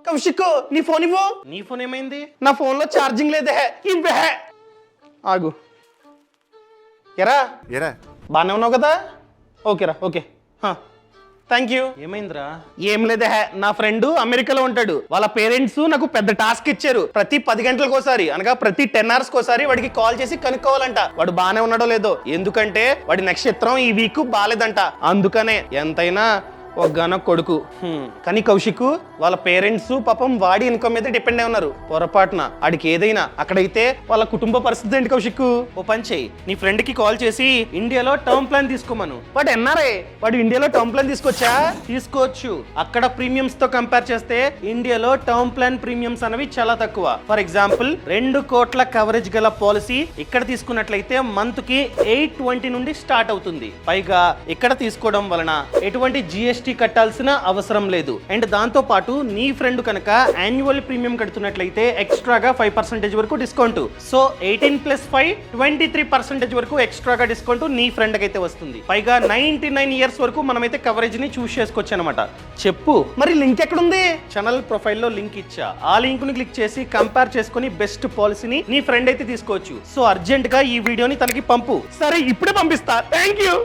కౌశిక్ నీ ఫోన్ ఇవ్వు. నీ ఫోన్ ఏమైంది? నా ఫోన్ లో ఛార్జింగ్ లేదే. ఇవ్వే. ఆగు. ఎరా బానే ఉన్నావు కదా? ఓకేరా, ఓకే. Thank you. ఏమైందిరా? ఏం లేదే, నా ఫ్రెండ్ అమెరికాలో ఉంటాడు. వాళ్ళ పేరెంట్స్ నాకు పెద్ద టాస్క్ ఇచ్చారు. ప్రతి 10 గంటలకు ఒకసారి అనగా ప్రతి 10 hours కోసారి వాడికి కాల్ చేసి కనుక్కోవాలంట వాడు బానే ఉన్నాడో లేదో. ఎందుకంటే వాడి నక్షత్రం ఈ వీక్ బాలేదంట. అందుకనే ఎంతైనా ఒక గన కొడుకు. కానీ కౌశిక్ వాళ్ళ పేరెంట్స్ పాపం వాడి ఇన్కమ్ మీద డిపెండ్ అయి ఉన్నారు. పొరపాటున వాడికి ఏదైనా అక్కడైతే వాళ్ళ కుటుంబ పరిస్థితి ఏంటి కౌశిక్? ఓ పని చెయ్యి, నీ ఫ్రెండ్ కి కాల్ చేసి ఇండియాలో టర్మ్ ప్లాన్ తీసుకోమను. వాడు ఎన్ఆర్ఐ, వాడు ఇండియాలో టర్మ్ ప్లాన్ తీసుకోవచ్చు. అక్కడ ప్రీమియమ్స్ తో కంపేర్ చేస్తే ఇండియాలో టర్మ్ ప్లాన్ ప్రీమియమ్స్ అనేవి చాలా తక్కువ. ఫర్ ఎగ్జాంపుల్ 2 కోట్ల కవరేజ్ గల పాలసీ ఇక్కడ తీసుకున్నట్లయితే మంత్ కి 820 నుండి స్టార్ట్ అవుతుంది. పైగా ఇక్కడ తీసుకోవడం వలన ఎటువంటి GST కట్టాల్సిన అవసరం లేదు. అండ్ దాంతో పాటు నీ ఫ్రెండ్ కనుక యాన్యువల్ ప్రీమియం కడుతున్నట్లయితే ఎక్స్ట్రాగా 5% వరకు డిస్కౌంట్. సో 18+5 23% వరకు ఎక్స్ట్రాగా డిస్కౌంట్ నీ ఫ్రెండ్ కి అయితే వస్తుంది. పైగా 99 years వరకు మనమైతే కవరేజ్ ని చూస్ చేసుకోవచ్చు అనమాట. చెప్పు మరి లింక్ ఎక్కడుంది? ఛానల్ ప్రొఫైల్ లో లింక్ ఇచ్చా. ఆ లింక్ ని క్లిక్ చేసి కంపేర్ చేసుకుని బెస్ట్ పాలసీని నీ ఫ్రెండ్ అయితే తీసుకోవచ్చు. సో అర్జెంట్ గా ఈ వీడియోని తనకి పంపు. సరే ఇప్పుడే పంపిస్తా. Thank you.